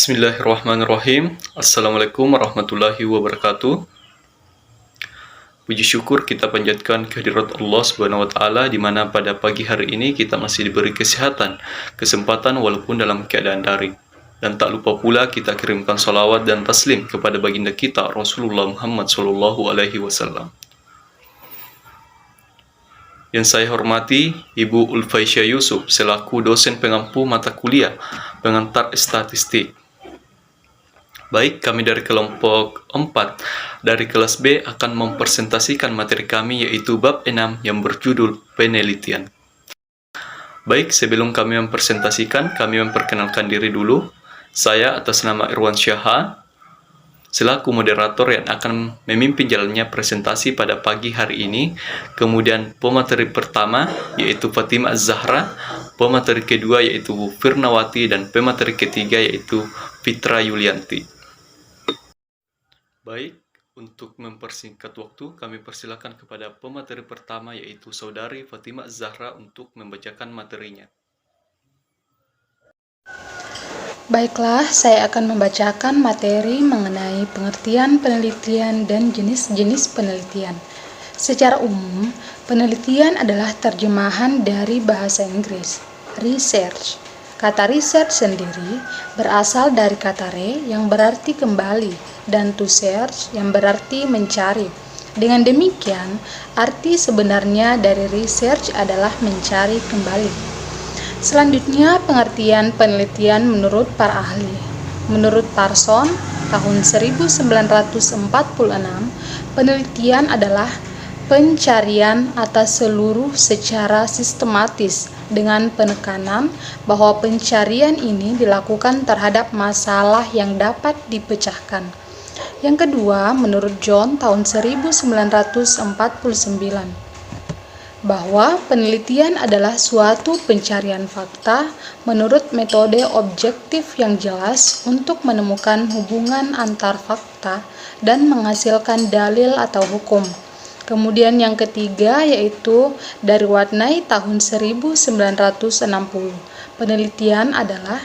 Bismillahirrahmanirrahim. Assalamualaikum warahmatullahi wabarakatuh. Puji syukur kita panjatkan kehadirat Allah Subhanahu wa taala di mana pada pagi hari ini kita masih diberi kesehatan, kesempatan walaupun dalam keadaan daring. Dan tak lupa pula kita kirimkan salawat dan taslim kepada baginda kita Rasulullah Muhammad sallallahu alaihi wasallam. Yang saya hormati Ibu Ulfaisya Yusuf selaku dosen pengampu mata kuliah pengantar statistik. Baik, kami dari kelompok 4 dari kelas B akan mempresentasikan materi kami yaitu bab 6 yang berjudul penelitian. Baik, sebelum kami mempresentasikan, kami memperkenalkan diri dulu. Saya atas nama Irwan Syaha selaku moderator yang akan memimpin jalannya presentasi pada pagi hari ini. Kemudian pemateri pertama yaitu Fatimah Az-Zahra, pemateri kedua yaitu Firnawati, dan pemateri ketiga yaitu Fitra Yulianti. Baik, untuk mempersingkat waktu, kami persilakan kepada pemateri pertama yaitu Saudari Fatimah Az-Zahra untuk membacakan materinya. Baiklah, saya akan membacakan materi mengenai pengertian penelitian dan jenis-jenis penelitian. Secara umum, penelitian adalah terjemahan dari bahasa Inggris, research. Kata research sendiri berasal dari kata re yang berarti kembali dan to search yang berarti mencari. Dengan demikian, arti sebenarnya dari research adalah mencari kembali. Selanjutnya, pengertian penelitian menurut para ahli. Menurut Parson, tahun 1946, penelitian adalah pencarian atas seluruh secara sistematis dengan penekanan bahwa pencarian ini dilakukan terhadap masalah yang dapat dipecahkan. Yang kedua, menurut John tahun 1949, bahwa penelitian adalah suatu pencarian fakta menurut metode objektif yang jelas untuk menemukan hubungan antar fakta dan menghasilkan dalil atau hukum. Kemudian yang ketiga yaitu dari Watney tahun 1960. Penelitian adalah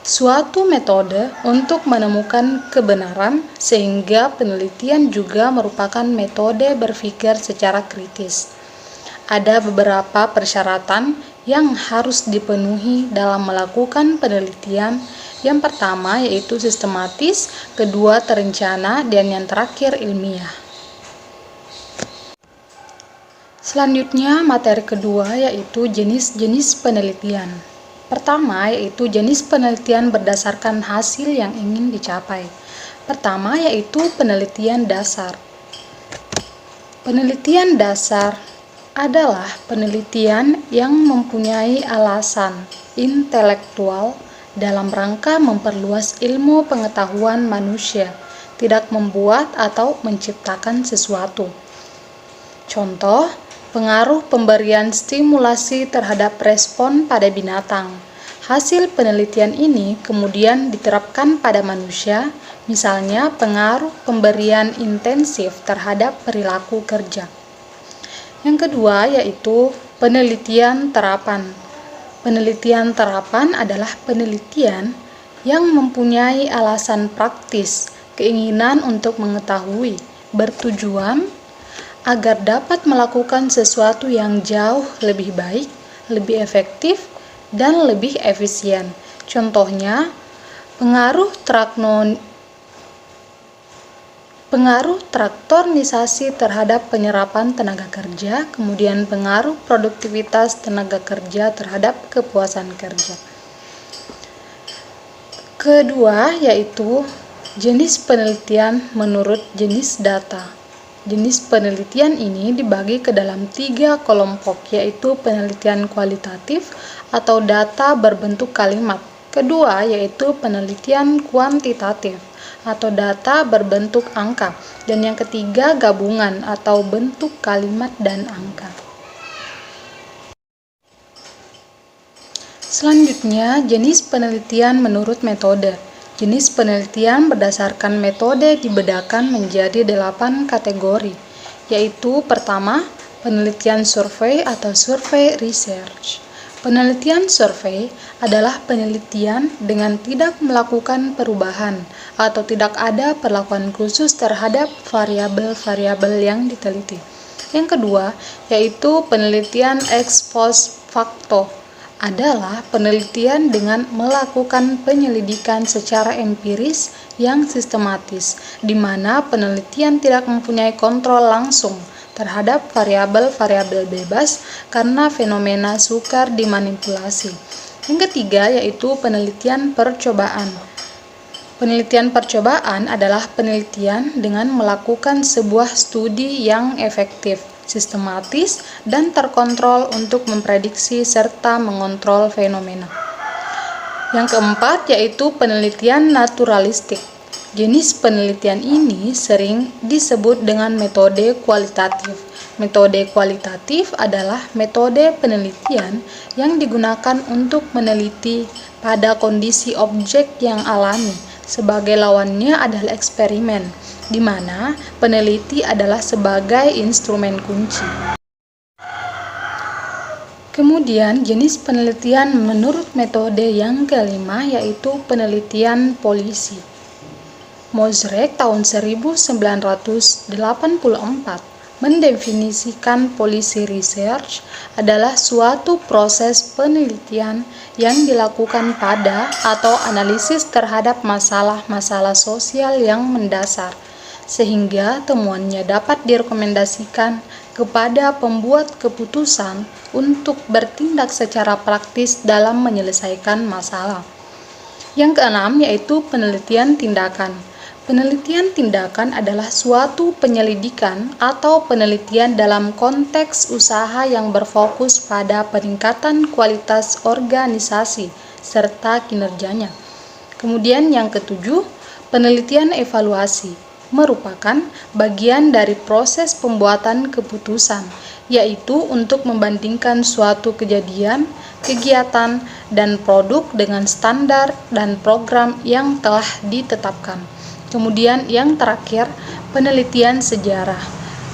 suatu metode untuk menemukan kebenaran, sehingga penelitian juga merupakan metode berpikir secara kritis. Ada beberapa persyaratan yang harus dipenuhi dalam melakukan penelitian. Yang pertama yaitu sistematis, kedua terencana, dan yang terakhir ilmiah. Selanjutnya, materi kedua yaitu jenis-jenis penelitian. Pertama yaitu jenis penelitian berdasarkan hasil yang ingin dicapai. Pertama yaitu penelitian dasar. Penelitian dasar adalah penelitian yang mempunyai alasan intelektual dalam rangka memperluas ilmu pengetahuan manusia, tidak membuat atau menciptakan sesuatu. Contoh, pengaruh pemberian stimulasi terhadap respon pada binatang. Hasil penelitian ini kemudian diterapkan pada manusia, misalnya pengaruh pemberian intensif terhadap perilaku kerja. Yang kedua yaitu penelitian terapan. Penelitian terapan adalah penelitian yang mempunyai alasan praktis, keinginan untuk mengetahui, bertujuan agar dapat melakukan sesuatu yang jauh lebih baik, lebih efektif, dan lebih efisien. Contohnya, pengaruh traktorisasi terhadap penyerapan tenaga kerja, kemudian pengaruh produktivitas tenaga kerja terhadap kepuasan kerja. Kedua yaitu jenis penelitian menurut jenis data. Jenis penelitian ini dibagi ke dalam 3 kelompok, yaitu penelitian kualitatif atau data berbentuk kalimat. Kedua yaitu penelitian kuantitatif atau data berbentuk angka. Dan yang ketiga gabungan atau bentuk kalimat dan angka. Selanjutnya, jenis penelitian menurut metode. Jenis penelitian berdasarkan metode dibedakan menjadi 8 kategori, yaitu pertama, penelitian survei atau survey research. Penelitian survei adalah penelitian dengan tidak melakukan perubahan atau tidak ada perlakuan khusus terhadap variabel-variabel yang diteliti. Yang kedua, yaitu penelitian ex post facto adalah penelitian dengan melakukan penyelidikan secara empiris yang sistematis, di mana penelitian tidak mempunyai kontrol langsung terhadap variabel-variabel bebas karena fenomena sukar dimanipulasi. Yang ketiga yaitu penelitian percobaan. Penelitian percobaan adalah penelitian dengan melakukan sebuah studi yang efektif, sistematis, dan terkontrol untuk memprediksi serta mengontrol fenomena. Yang keempat yaitu penelitian naturalistik. Jenis penelitian ini sering disebut dengan metode kualitatif. Metode kualitatif adalah metode penelitian yang digunakan untuk meneliti pada kondisi objek yang alami. Sebagai lawannya adalah eksperimen, di mana peneliti adalah sebagai instrumen kunci. Kemudian jenis penelitian menurut metode yang kelima yaitu penelitian polisi. Mozrek tahun 1984 mendefinisikan polisi research adalah suatu proses penelitian yang dilakukan pada atau analisis terhadap masalah-masalah sosial yang mendasar, sehingga temuannya dapat direkomendasikan kepada pembuat keputusan untuk bertindak secara praktis dalam menyelesaikan masalah. Yang keenam yaitu penelitian tindakan. Penelitian tindakan adalah suatu penyelidikan atau penelitian dalam konteks usaha yang berfokus pada peningkatan kualitas organisasi serta kinerjanya. Kemudian yang ketujuh, penelitian evaluasi merupakan bagian dari proses pembuatan keputusan, yaitu untuk membandingkan suatu kejadian, kegiatan, dan produk dengan standar dan program yang telah ditetapkan. Kemudian yang terakhir, penelitian sejarah.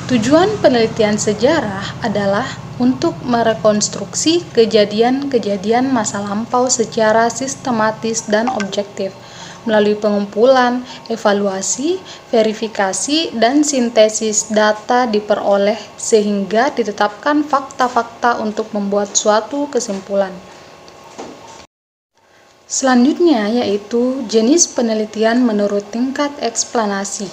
Tujuan penelitian sejarah adalah untuk merekonstruksi kejadian-kejadian masa lampau secara sistematis dan objektif, melalui pengumpulan, evaluasi, verifikasi, dan sintesis data diperoleh sehingga ditetapkan fakta-fakta untuk membuat suatu kesimpulan. Selanjutnya yaitu jenis penelitian menurut tingkat eksplanasi.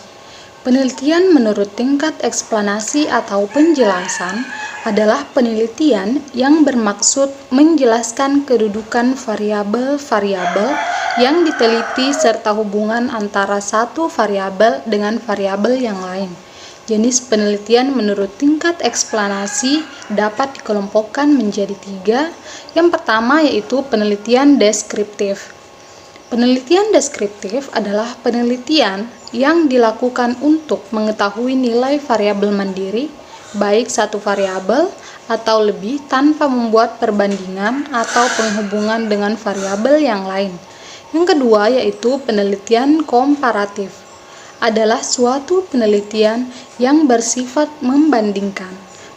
Penelitian menurut tingkat eksplanasi atau penjelasan adalah penelitian yang bermaksud menjelaskan kedudukan variabel-variabel yang diteliti serta hubungan antara satu variabel dengan variabel yang lain. Jenis penelitian menurut tingkat eksplanasi dapat dikelompokkan menjadi 3. Yang pertama yaitu penelitian deskriptif. Penelitian deskriptif adalah penelitian yang dilakukan untuk mengetahui nilai variabel mandiri, baik satu variabel atau lebih tanpa membuat perbandingan atau penghubungan dengan variabel yang lain. Yang kedua yaitu penelitian komparatif. Adalah suatu penelitian yang bersifat membandingkan.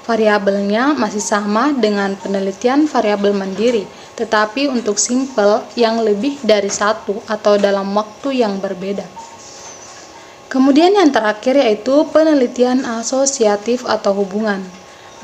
Variabelnya masih sama dengan penelitian variabel mandiri, tetapi untuk sampel yang lebih dari satu atau dalam waktu yang berbeda. Kemudian yang terakhir yaitu penelitian asosiatif atau hubungan.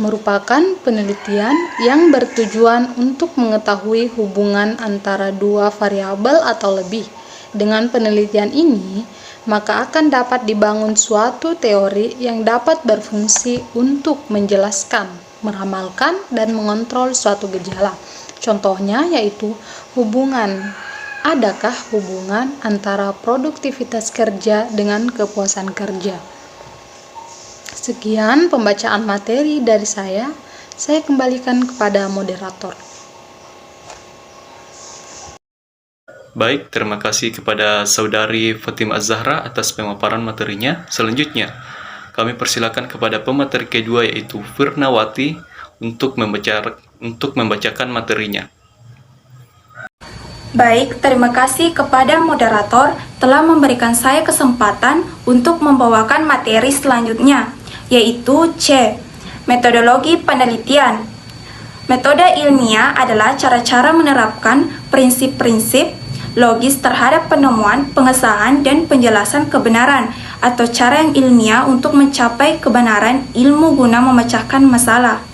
Merupakan penelitian yang bertujuan untuk mengetahui hubungan antara dua variabel atau lebih. Dengan penelitian ini, maka akan dapat dibangun suatu teori yang dapat berfungsi untuk menjelaskan, meramalkan, dan mengontrol suatu gejala. Contohnya yaitu hubungan. Adakah hubungan antara produktivitas kerja dengan kepuasan kerja? Sekian pembacaan materi dari saya kembalikan kepada moderator. Baik, terima kasih kepada Saudari Fatimah Az-Zahra atas pemaparan materinya. Selanjutnya, kami persilakan kepada pemateri kedua yaitu Firnawati untuk membacakan materinya. Baik, terima kasih kepada moderator telah memberikan saya kesempatan untuk membawakan materi selanjutnya, yaitu C. Metodologi penelitian. Metode ilmiah adalah cara-cara menerapkan prinsip-prinsip logis terhadap penemuan, pengesahan, dan penjelasan kebenaran atau cara yang ilmiah untuk mencapai kebenaran ilmu guna memecahkan masalah.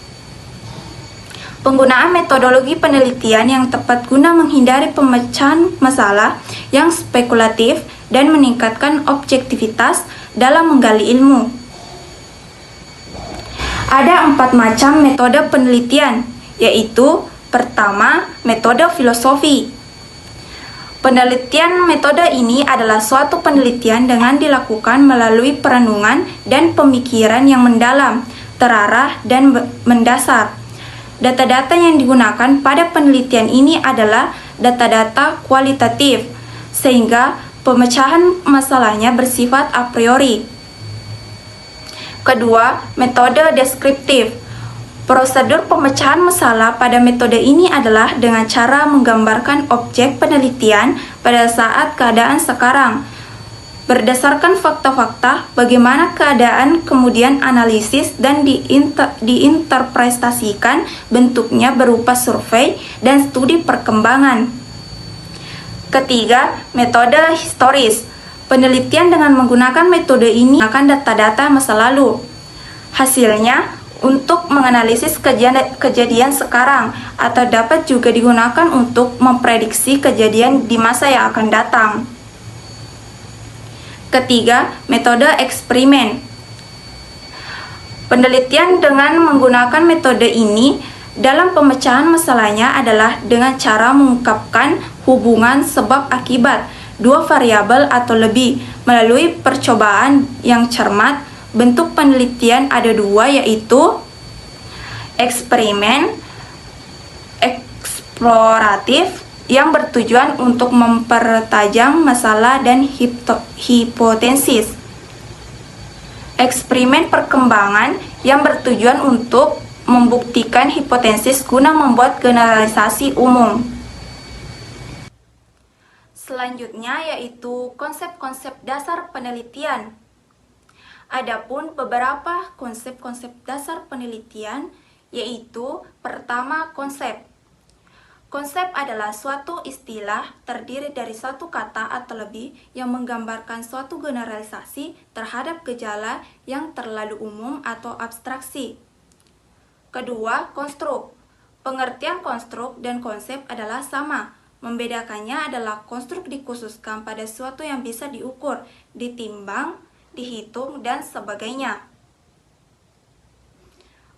Penggunaan metodologi penelitian yang tepat guna menghindari pemecahan masalah yang spekulatif dan meningkatkan objektivitas dalam menggali ilmu. Ada 4 macam metode penelitian, yaitu pertama, metode filosofi. Penelitian metode ini adalah suatu penelitian dengan dilakukan melalui perenungan dan pemikiran yang mendalam, terarah, dan mendasar. Data-data yang digunakan pada penelitian ini adalah data-data kualitatif, sehingga pemecahan masalahnya bersifat a priori. Kedua, metode deskriptif. Prosedur pemecahan masalah pada metode ini adalah dengan cara menggambarkan objek penelitian pada saat keadaan sekarang. Berdasarkan fakta-fakta, bagaimana keadaan, kemudian analisis dan diinterpretasikan, bentuknya berupa survei dan studi perkembangan. Ketiga, metode historis. Penelitian dengan menggunakan metode ini akan data-data masa lalu. Hasilnya, untuk menganalisis kejadian sekarang atau dapat juga digunakan untuk memprediksi kejadian di masa yang akan datang. Ketiga, metode eksperimen. Penelitian dengan menggunakan metode ini dalam pemecahan masalahnya adalah dengan cara mengungkapkan hubungan sebab akibat dua variabel atau lebih melalui percobaan yang cermat. Bentuk penelitian ada dua, yaitu eksperimen eksploratif yang bertujuan untuk mempertajam masalah dan hipotesis. Eksperimen perkembangan yang bertujuan untuk membuktikan hipotesis guna membuat generalisasi umum. Selanjutnya yaitu konsep-konsep dasar penelitian. Adapun beberapa konsep-konsep dasar penelitian yaitu pertama, konsep. Konsep adalah suatu istilah terdiri dari satu kata atau lebih yang menggambarkan suatu generalisasi terhadap gejala yang terlalu umum atau abstraksi. Kedua, konstruk. Pengertian konstruk dan konsep adalah sama. Membedakannya adalah konstruk dikhususkan pada sesuatu yang bisa diukur, ditimbang, dihitung, dan sebagainya.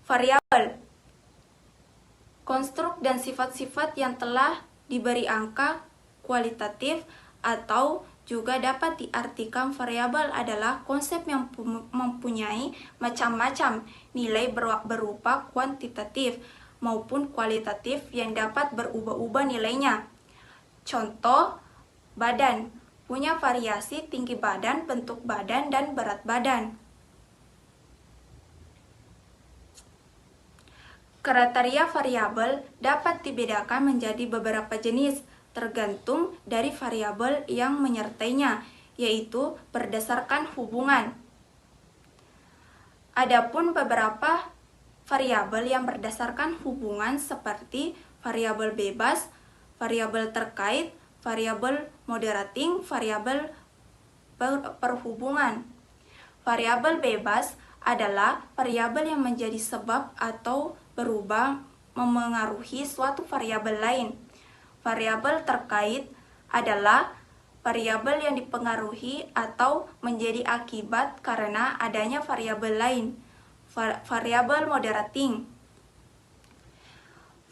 Variabel. Konstruk dan sifat-sifat yang telah diberi angka kualitatif atau juga dapat diartikan variabel adalah konsep yang mempunyai macam-macam nilai berupa kuantitatif maupun kualitatif yang dapat berubah-ubah nilainya. Contoh, badan punya variasi tinggi badan, bentuk badan, dan berat badan. Kriteria variabel dapat dibedakan menjadi beberapa jenis tergantung dari variabel yang menyertainya, yaitu berdasarkan hubungan. Adapun beberapa variabel yang berdasarkan hubungan seperti variabel bebas, variabel terkait, variabel moderating, variabel perhubungan. Variabel bebas adalah variabel yang menjadi sebab atau berubah memengaruhi suatu variabel lain. Variabel terkait adalah variabel yang dipengaruhi atau menjadi akibat karena adanya variabel lain. Variabel moderating.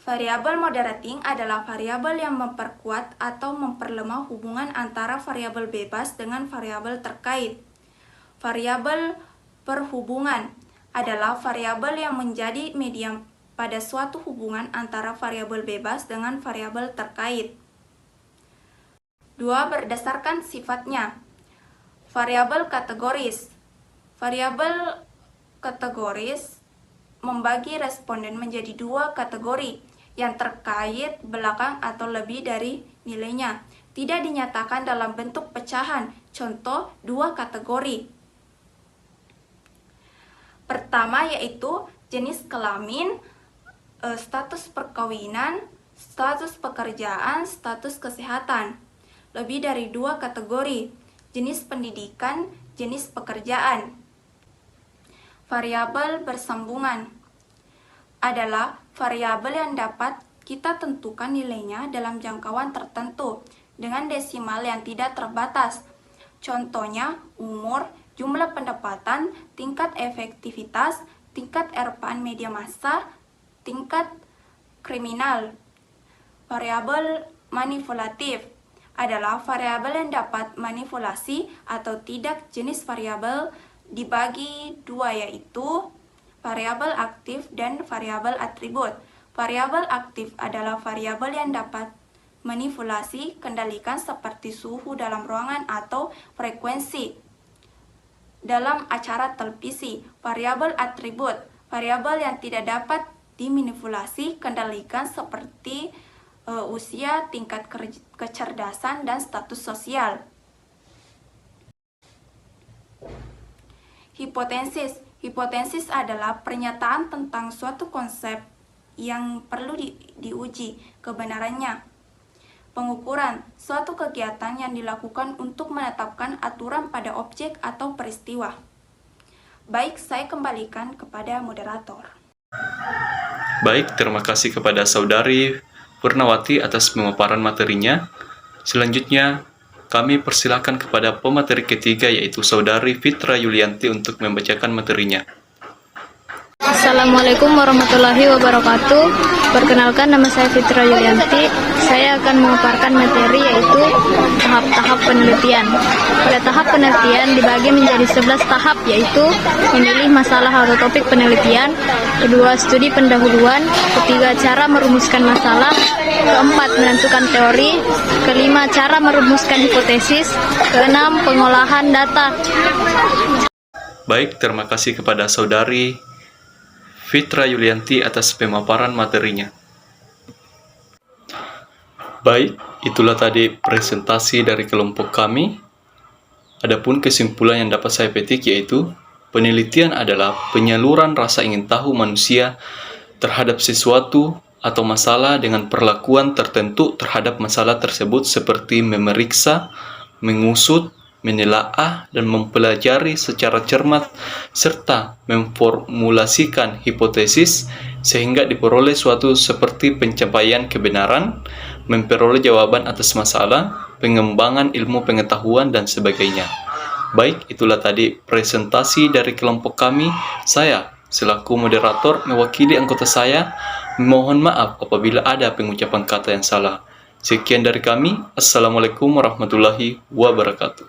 Variabel moderating adalah variabel yang memperkuat atau memperlemah hubungan antara variabel bebas dengan variabel terkait. Variabel perhubungan adalah variabel yang menjadi medium pada suatu hubungan antara variabel bebas dengan variabel terkait. 2. Berdasarkan sifatnya. Variabel kategoris. Variabel kategoris membagi responden menjadi dua kategori, yang terkait belakang atau lebih dari nilainya. Tidak dinyatakan dalam bentuk pecahan. Contoh, dua kategori. Pertama yaitu jenis kelamin status perkawinan, status pekerjaan, status kesehatan. Lebih dari 2 kategori, jenis pendidikan, jenis pekerjaan. Variabel bersambungan adalah variabel yang dapat kita tentukan nilainya dalam jangkauan tertentu dengan desimal yang tidak terbatas. Contohnya, umur, jumlah pendapatan, tingkat efektivitas, tingkat erpaan media massa, tingkat kriminal. Variabel manipulatif adalah variabel yang dapat manipulasi atau tidak. Jenis variabel dibagi 2, yaitu variabel aktif dan variabel atribut. Variabel aktif adalah variabel yang dapat manipulasi, kendalikan seperti suhu dalam ruangan atau frekuensi dalam acara televisi. Variabel atribut, variabel yang tidak dapat dimanipulasi, kendalikan seperti usia, tingkat kecerdasan, dan status sosial. Hipotesis. Hipotesis adalah pernyataan tentang suatu konsep yang perlu diuji kebenarannya. Pengukuran, suatu kegiatan yang dilakukan untuk menetapkan aturan pada objek atau peristiwa. Baik, saya kembalikan kepada moderator. Baik, terima kasih kepada Saudari Purnawati atas pemaparan materinya. Selanjutnya, kami persilakan kepada pemateri ketiga, yaitu Saudari Fitra Yulianti untuk membacakan materinya. Assalamualaikum warahmatullahi wabarakatuh. Perkenalkan, nama saya Fitra Yulianti. Saya akan memaparkan materi yaitu tahap-tahap penelitian. Pada tahap penelitian dibagi menjadi 11 tahap, yaitu memilih masalah atau topik penelitian, kedua studi pendahuluan, ketiga cara merumuskan masalah, keempat menentukan teori, kelima cara merumuskan hipotesis, keenam pengolahan data. Baik, terima kasih kepada Saudari Fitra Yulianti atas pemaparan materinya. Baik, itulah tadi presentasi dari kelompok kami. Adapun kesimpulan yang dapat saya petik yaitu penelitian adalah penyaluran rasa ingin tahu manusia terhadap sesuatu atau masalah dengan perlakuan tertentu terhadap masalah tersebut, seperti memeriksa, mengusut, menelaah, dan mempelajari secara cermat serta memformulasikan hipotesis sehingga diperoleh suatu seperti pencapaian kebenaran, memperoleh jawaban atas masalah, pengembangan ilmu pengetahuan, dan sebagainya. Baik, itulah tadi presentasi dari kelompok kami. Saya selaku moderator mewakili anggota saya mohon maaf apabila ada pengucapan kata yang salah. Sekian dari kami. Assalamualaikum warahmatullahi wabarakatuh.